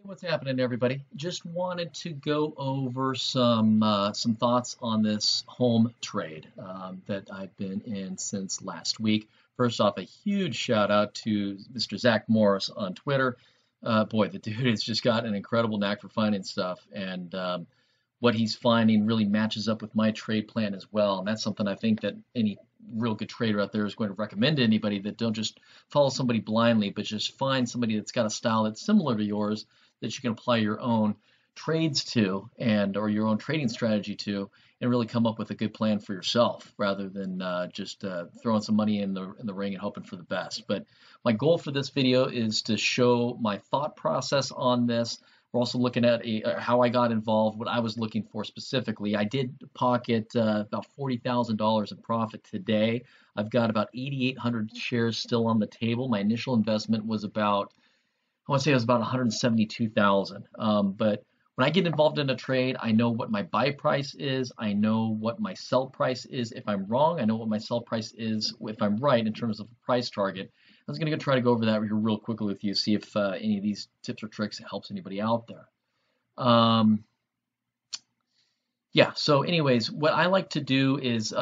Hey, what's happening, everybody? Just wanted to go over some thoughts on this home trade that I've been in since last week. First off, a huge shout out to Mr. Zack Morris on Twitter. Boy, the dude has just got an incredible knack for finding stuff, and what he's finding really matches up with my trade plan as well. And that's something I think that any real good trader out there is going to recommend to anybody, that don't just follow somebody blindly, but just find somebody that's got a style that's similar to yours that you can apply your own trades to, and or your own trading strategy to, and really come up with a good plan for yourself, rather than just throwing some money in the ring and hoping for the best. But my goal for this video is to show my thought process on this. We're also looking at how I got involved, what I was looking for specifically. I did pocket about $40,000 in profit today. I've got about 8,800 shares still on the table. My initial investment was about, I want to say it was about 172,000. But when I get involved in a trade, I know what my buy price is. I know what my sell price is if I'm wrong. I know what my sell price is if I'm right in terms of a price target. I was going to try to go over that here real quickly with you, see if any of these tips or tricks helps anybody out there. Yeah, so anyways, what I like to do is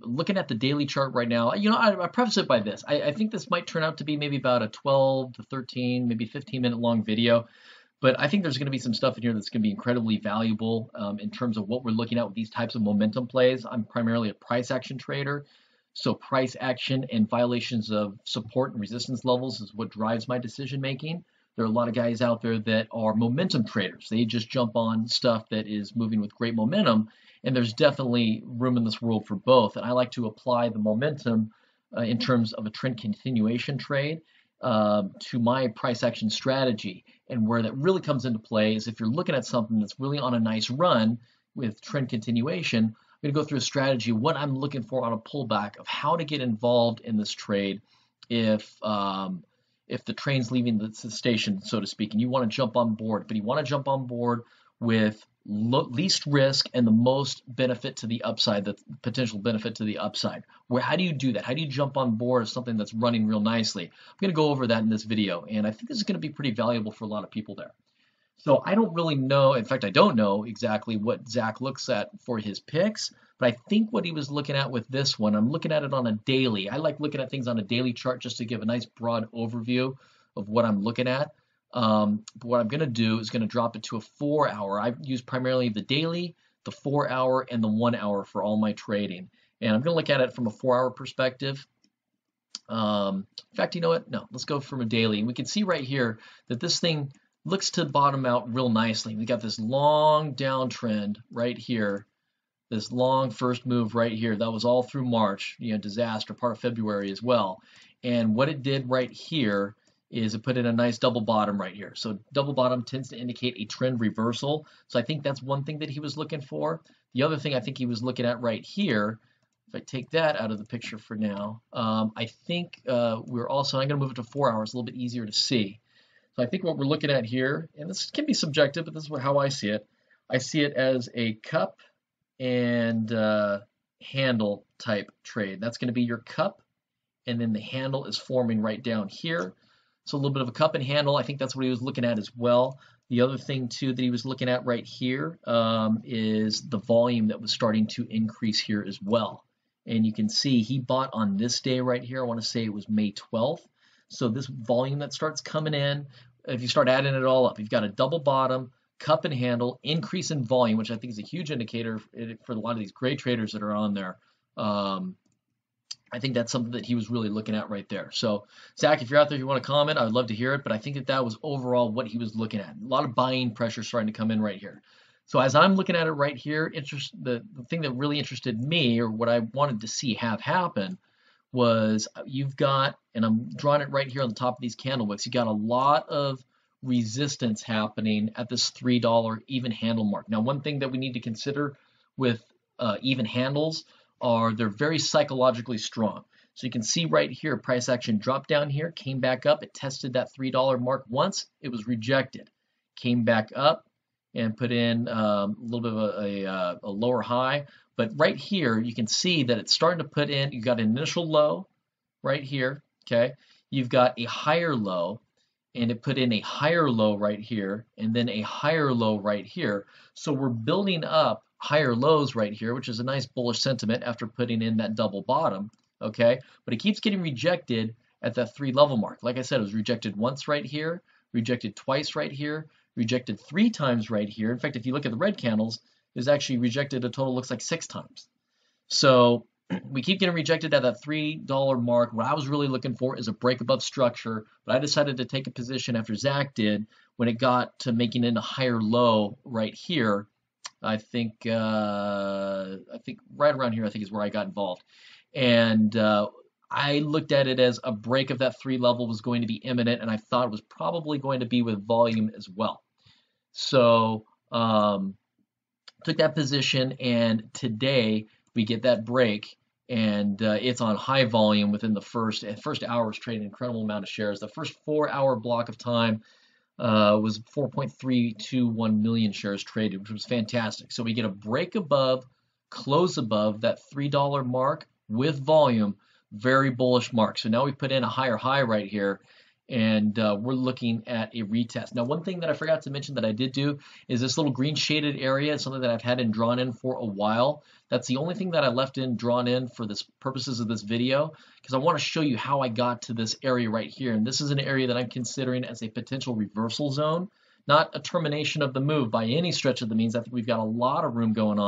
looking at the daily chart right now. I preface it by this. I think this might turn out to be maybe about a 12 to 13, maybe 15-minute long video. But I think there's going to be some stuff in here that's going to be incredibly valuable in terms of what we're looking at with these types of momentum plays. I'm primarily a price action trader. So price action and violations of support and resistance levels is what drives my decision making. There are a lot of guys out there that are momentum traders. They just jump on stuff that is moving with great momentum, and there's definitely room in this world for both. And I like to apply the momentum in terms of a trend continuation trade to my price action strategy. And where that really comes into play is if you're looking at something that's really on a nice run with trend continuation, I'm going to go through a strategy, what I'm looking for on a pullback, of how to get involved in this trade if the train's leaving the station, so to speak, and you want to jump on board, but you want to jump on board with least risk and the most benefit to the upside, the potential benefit to the upside. How do you do that? How do you jump on board of something that's running real nicely? I'm going to go over that in this video, and I think this is going to be pretty valuable for a lot of people there. So I don't really know, in fact, I don't know exactly what Zach looks at for his picks, but I think what he was looking at with this one, I'm looking at it on a daily. I like looking at things on a daily chart just to give a nice broad overview of what I'm looking at. But what I'm going to do is going to drop it to a 4-hour. I use primarily the daily, the 4-hour, and the 1-hour for all my trading. And I'm going to look at it from a 4-hour perspective. In fact, you know what? No, let's go from a daily. And we can see right here that this thing looks to bottom out real nicely. We got this long downtrend right here, this long first move right here. That was all through March, disaster, part of February as well. And what it did right here is it put in a nice double bottom right here. So double bottom tends to indicate a trend reversal. So I think that's one thing that he was looking for. The other thing I think he was looking at right here, if I take that out of the picture for now, I think we're also, I'm going to move it to 4 hours, a little bit easier to see. So I think what we're looking at here, and this can be subjective, but this is how I see it as a cup and handle type trade. That's going to be your cup, and then the handle is forming right down here. So a little bit of a cup and handle. I think that's what he was looking at as well. The other thing too that he was looking at right here is the volume that was starting to increase here as well. And you can see he bought on this day right here. I want to say it was May 12th. So this volume that starts coming in, if you start adding it all up, you've got a double bottom, cup and handle, increase in volume, which I think is a huge indicator for a lot of these great traders that are on there. I think that's something that he was really looking at right there. So, Zach, if you're out there, if you want to comment, I would love to hear it. But I think that was overall what he was looking at. A lot of buying pressure starting to come in right here. So as I'm looking at it right here, the thing that really interested me, or what I wanted to see have happen, was you've got, and I'm drawing it right here on the top of these candle wicks, you got a lot of resistance happening at this $3 even handle mark. Now, one thing that we need to consider with even handles are they're very psychologically strong. So you can see right here, price action dropped down here, came back up, it tested that $3 mark once, it was rejected, came back up and put in a little bit of a lower high. But right here, you can see that it's starting to put in, you've got an initial low right here, okay? You've got a higher low, and it put in a higher low right here, and then a higher low right here. So we're building up higher lows right here, which is a nice bullish sentiment after putting in that double bottom, okay? But it keeps getting rejected at that 3 level mark. Like I said, it was rejected once right here, rejected twice right here, rejected 3 times right here. In fact, if you look at the red candles, it was actually rejected a total looks like 6 times. So we keep getting rejected at that $3 mark. What I was really looking for is a break above structure, but I decided to take a position after Zack did when it got to making it a higher low right here. I think right around here, I think is where I got involved. And I looked at it as a break of that 3 level was going to be imminent, and I thought it was probably going to be with volume as well. So took that position, and today we get that break, and it's on high volume within the first hour. Was trading an incredible amount of shares. The first 4-hour block of time was 4.321 million shares traded, which was fantastic. So we get a break above, close above that $3 mark with volume, very bullish mark. So now we put in a higher high right here, and we're looking at a retest. Now, one thing that I forgot to mention that I did do is this little green shaded area. It's something that I've had in drawn in for a while. That's the only thing that I left in drawn in for this purposes of this video, because I want to show you how I got to this area right here. And this is an area that I'm considering as a potential reversal zone, not a termination of the move by any stretch of the means. I think we've got a lot of room going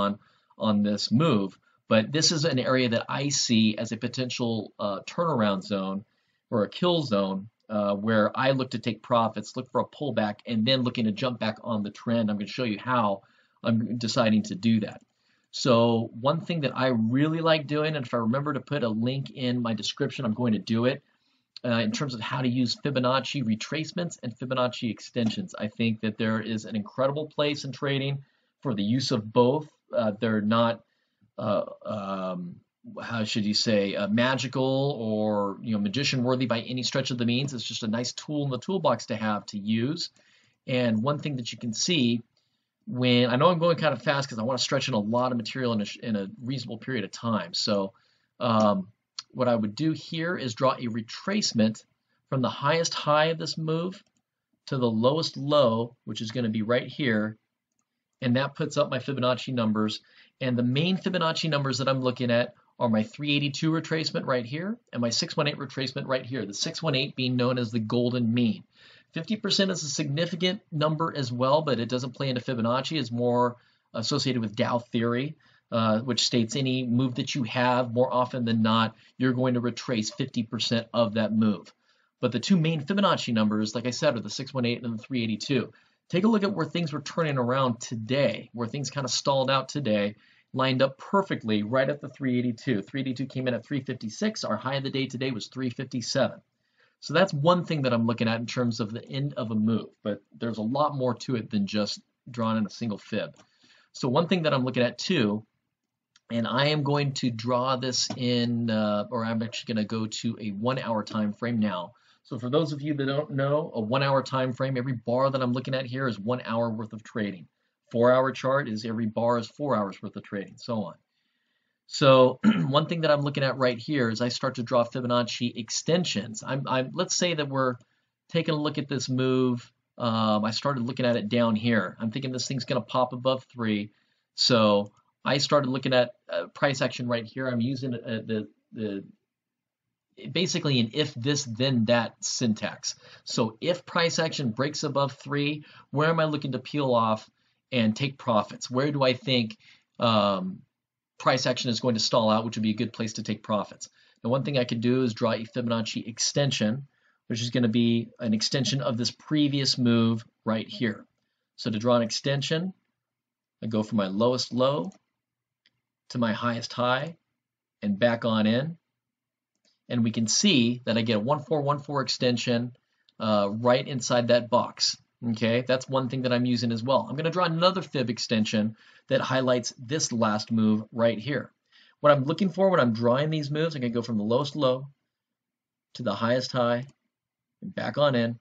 on this move, but this is an area that I see as a potential turnaround zone or a kill zone, where I look to take profits, look for a pullback, and then looking to jump back on the trend. I'm going to show you how I'm deciding to do that. So one thing that I really like doing, and if I remember to put a link in my description, I'm going to do it, in terms of how to use Fibonacci retracements and Fibonacci extensions. I think that there is an incredible place in trading for the use of both. They're not how should you say, magical or magician worthy by any stretch of the means. It's just a nice tool in the toolbox to have to use. And one thing that you can see, when I know I'm going kind of fast because I want to stretch in a lot of material in a reasonable period of time. So what I would do here is draw a retracement from the highest high of this move to the lowest low, which is going to be right here. And that puts up my Fibonacci numbers. And the main Fibonacci numbers that I'm looking at are my 382 retracement right here and my 618 retracement right here, the 618 being known as the golden mean. 50% is a significant number as well, but it doesn't play into Fibonacci. It's more associated with Dow theory, which states any move that you have, more often than not, you're going to retrace 50% of that move. But the two main Fibonacci numbers, like I said, are the 618 and the 382. Take a look at where things were turning around today, where things kind of stalled out today, lined up perfectly right at the 382. 382 came in at 356. Our high of the day today was 357. So that's one thing that I'm looking at in terms of the end of a move, but there's a lot more to it than just drawn in a single fib. So one thing that I'm looking at too, and I am going to draw this in, or I'm actually going to go to a 1 hour time frame now. So for those of you that don't know, a 1 hour time frame, every bar that I'm looking at here is 1 hour worth of trading. 4 hour chart is every bar is 4 hours worth of trading, so on. So one thing that I'm looking at right here is I start to draw Fibonacci extensions. Let's say that we're taking a look at this move. I started looking at it down here. I'm thinking this thing's going to pop above 3. So I started looking at price action right here. I'm using basically an if this then that syntax. So if price action breaks above 3, where am I looking to peel off and take profits? Where do I think price action is going to stall out, which would be a good place to take profits? Now, one thing I could do is draw a Fibonacci extension, which is going to be an extension of this previous move right here. So to draw an extension, I go from my lowest low to my highest high and back on in. And we can see that I get a 1414 extension right inside that box. Okay, that's one thing that I'm using as well. I'm going to draw another fib extension that highlights this last move right here. What I'm looking for when I'm drawing these moves, I'm going to go from the lowest low to the highest high and back on in.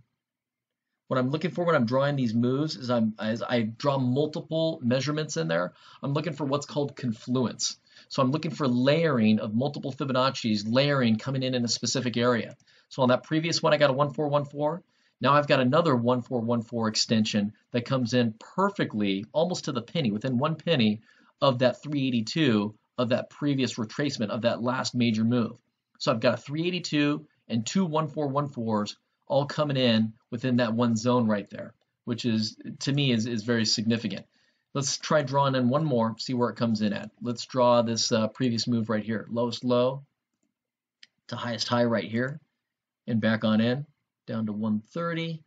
What I'm looking for when I'm drawing these moves is as I draw multiple measurements in there, I'm looking for what's called confluence. So I'm looking for layering of multiple Fibonacci's, layering coming in a specific area. So on that previous one, I got a 1414. Now I've got another 1414 extension that comes in perfectly, almost to the penny, within 1 penny of that 382 of that previous retracement of that last major move. So I've got a 382 and two 1414s all coming in within that one zone right there, which is, to me, is very significant. Let's try drawing in one more, see where it comes in at. Let's draw this previous move right here, lowest low to highest high right here, and back on in, down to 130.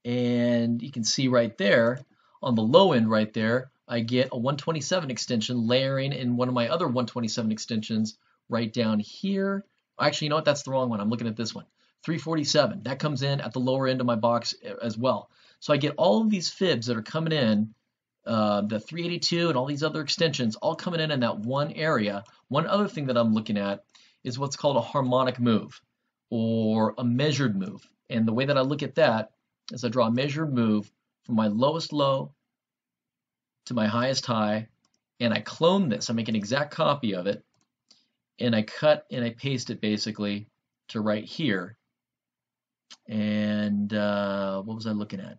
And you can see right there, on the low end right there, I get a 127 extension layering in one of my other 127 extensions right down here. Actually, you know what? That's the wrong one. I'm looking at this one. 347. That comes in at the lower end of my box as well. So I get all of these fibs that are coming in, the 382 and all these other extensions, all coming in that one area. One other thing that I'm looking at is what's called a harmonic move or a measured move. And the way that I look at that is I draw a measured move from my lowest low to my highest high, and I clone this. I make an exact copy of it, and I cut and I paste it basically to right here. And what was I looking at?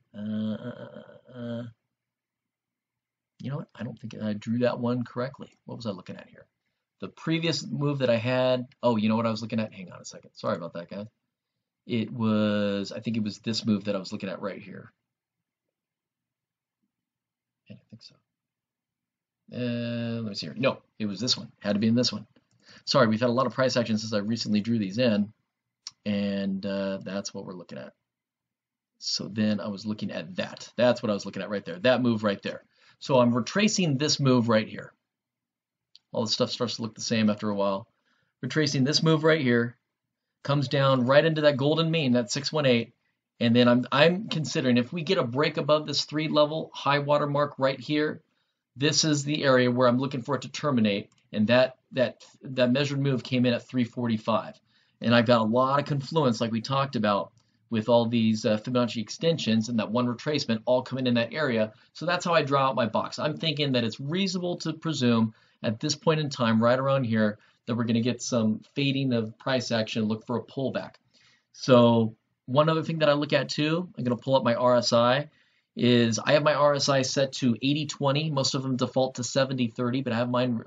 You know what? I don't think I drew that one correctly. What was I looking at here? The previous move that I had, oh, you know what I was looking at? Hang on a second. Sorry about that, guys. It was, I think it was this move that I was looking at right here. And I think so. Let me see here. No, it was this one. Had to be in this one. Sorry, we've had a lot of price action since I recently drew these in. And that's what we're looking at. So then I was looking at that. That's what I was looking at right there. That move right there. So I'm retracing this move right here. All the stuff starts to look the same after a while. Retracing this move right here. Comes down right into that golden mean, that 618. And then I'm considering if we get a break above this 3 level high water mark right here, this is the area where I'm looking for it to terminate. And that measured move came in at 345. And I've got a lot of confluence, like we talked about, with all these Fibonacci extensions and that one retracement all coming in that area. So that's how I draw out my box. I'm thinking that it's reasonable to presume at this point in time, right around here, that we're going to get some fading of price action, look for a pullback. So one other thing that I look at too, I'm going to pull up my RSI, is I have my RSI set to 80-20. Most of them default to 70-30, but I have mine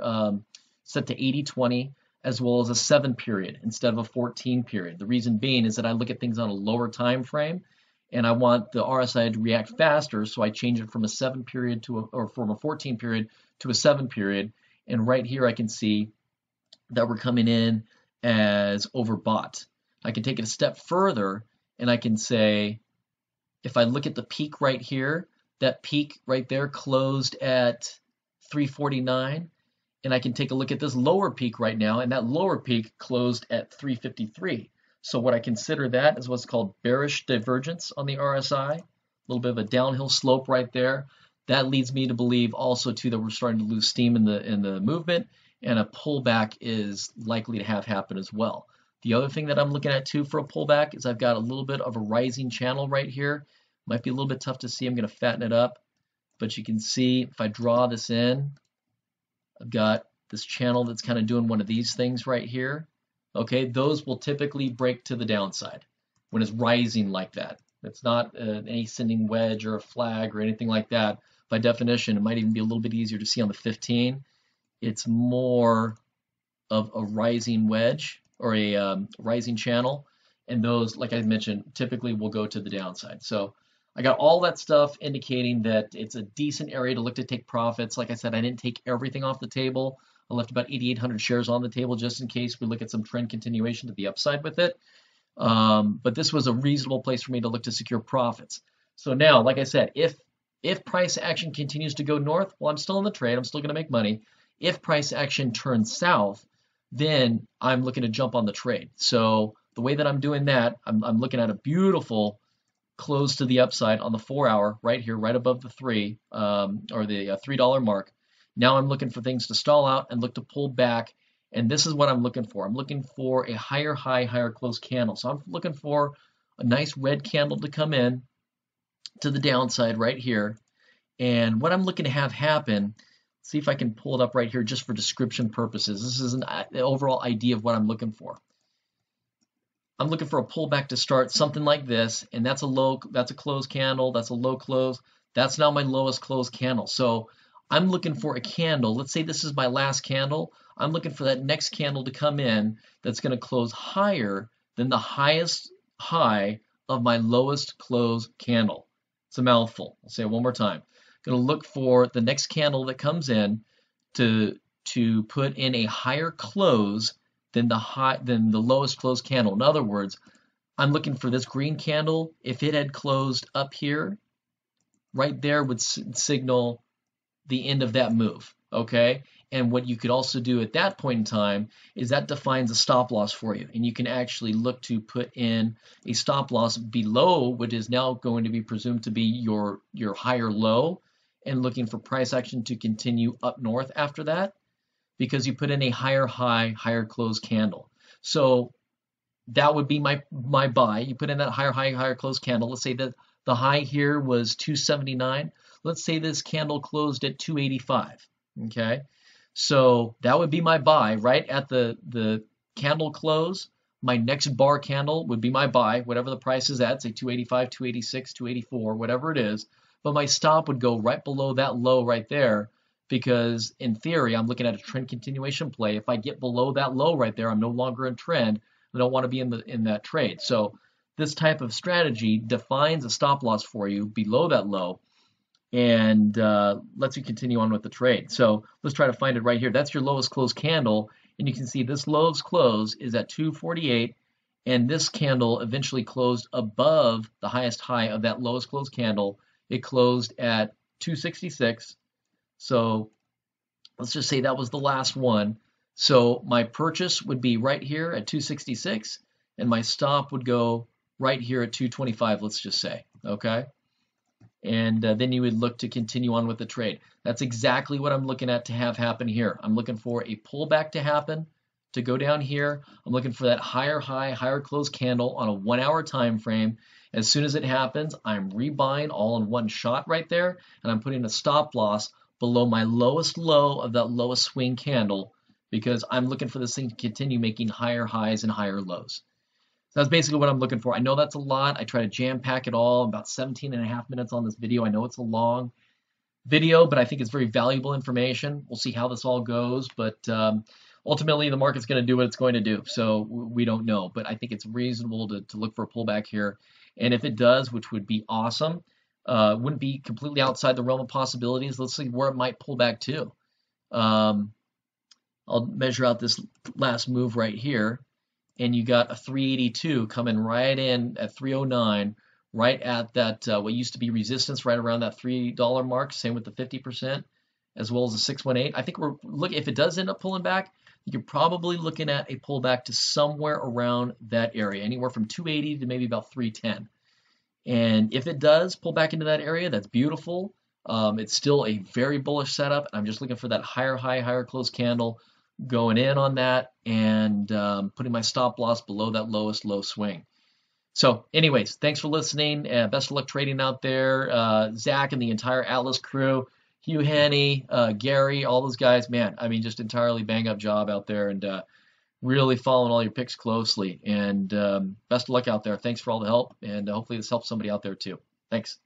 set to 80-20 as well as a 7 period instead of a 14 period. The reason being is that I look at things on a lower time frame and I want the RSI to react faster, so I change it from a 7 period to or from a 14 period to a 7 period. And right here I can see that we're coming in as overbought. I can take it a step further and I can say, if I look at the peak right here, that peak right there closed at 349, and I can take a look at this lower peak right now, and that lower peak closed at 353. So what I consider that is what's called bearish divergence on the RSI, a little bit of a downhill slope right there. That leads me to believe also too that we're starting to lose steam in the movement, and a pullback is likely to have happen as well. The other thing that I'm looking at too for a pullback is I've got a little bit of a rising channel right here. Might be a little bit tough to see. I'm going to fatten it up, but you can see if I draw this in, I've got this channel that's kind of doing one of these things right here. Okay, those will typically break to the downside when it's rising like that. It's not an ascending wedge or a flag or anything like that. By definition, it might even be a little bit easier to see on the 15. It's more of a rising wedge or a rising channel, and those, like I mentioned, typically will go to the downside. So I got all that stuff indicating that it's a decent area to look to take profits. Like I said, I didn't take everything off the table. I left about 8,800 shares on the table just in case we look at some trend continuation to the upside with it. But this was a reasonable place for me to look to secure profits. So now, like I said, if price action continues to go north, well, I'm still in the trade. I'm still going to make money. If price action turns south, then I'm looking to jump on the trade. So the way that I'm doing that, I'm looking at a beautiful close to the upside on the 4 hour right here, right above the 3 or the $3 mark. Now I'm looking for things to stall out and look to pull back. And this is what I'm looking for. I'm looking for a higher high, higher close candle. So I'm looking for a nice red candle to come in to the downside right here. And what I'm looking to have happen, see if I can pull it up right here just for description purposes. This is an overall idea of what I'm looking for. I'm looking for a pullback to start, something like this, and that's a close candle, that's a low close. That's now my lowest close candle. So I'm looking for a candle. Let's say this is my last candle. I'm looking for that next candle to come in that's going to close higher than the highest high of my lowest close candle. It's a mouthful. I'll say it one more time. Going to look for the next candle that comes in to put in a higher close than the lowest close candle. In other words, I'm looking for this green candle. If it had closed up here, right there would signal the end of that move, okay? And what you could also do at that point in time is that defines a stop loss for you. And you can actually look to put in a stop loss below what is now going to be presumed to be your higher low, and looking for price action to continue up north after that, because you put in a higher high, higher close candle. So that would be my buy. You put in that higher high, higher close candle. Let's say that the high here was 279. Let's say this candle closed at 285. Okay, so that would be my buy right at the candle close. My next bar candle would be my buy, whatever the price is at, say 285, 286, 284, whatever it is. But my stop would go right below that low right there, because in theory, I'm looking at a trend continuation play. If I get below that low right there, I'm no longer in trend. I don't want to be in that trade. So this type of strategy defines a stop loss for you below that low, and lets you continue on with the trade. So let's try to find it right here. That's your lowest close candle, and you can see this lowest close is at 248, and this candle eventually closed above the highest high of that lowest close candle. It closed at 266. So let's just say that was the last one. So my purchase would be right here at 266, and my stop would go right here at 225, let's just say, okay? And then you would look to continue on with the trade. That's exactly what I'm looking at to have happen here. I'm looking for a pullback to happen, to go down here. I'm looking for that higher high, higher close candle on a 1 hour time frame. As soon as it happens, I'm rebuying all in one shot right there, and I'm putting a stop loss below my lowest low of that lowest swing candle, because I'm looking for this thing to continue making higher highs and higher lows. So that's basically what I'm looking for. I know that's a lot. I try to jam pack it all, about 17 and a half minutes on this video. I know it's a long video, but I think it's very valuable information. We'll see how this all goes, but ultimately the market's going to do what it's going to do. So we don't know, but I think it's reasonable to look for a pullback here. And if it does, which would be awesome, wouldn't be completely outside the realm of possibilities. Let's see where it might pull back to. I'll measure out this last move right here, and you got a 382 coming right in at 309, right at that what used to be resistance, right around that $3 mark. Same with the 50%, as well as the 618. I think if it does end up pulling back, you're probably looking at a pullback to somewhere around that area, anywhere from 280 to maybe about 310. And if it does pull back into that area, that's beautiful. It's still a very bullish setup. I'm just looking for that higher high, higher close candle, going in on that, and putting my stop loss below that lowest low swing. So anyways, thanks for listening. Best of luck trading out there. Zach and the entire Atlas crew, Hugh Haney, Gary, all those guys, man, I mean, just entirely bang up job out there, and really following all your picks closely. And best of luck out there. Thanks for all the help, and hopefully this helps somebody out there too. Thanks.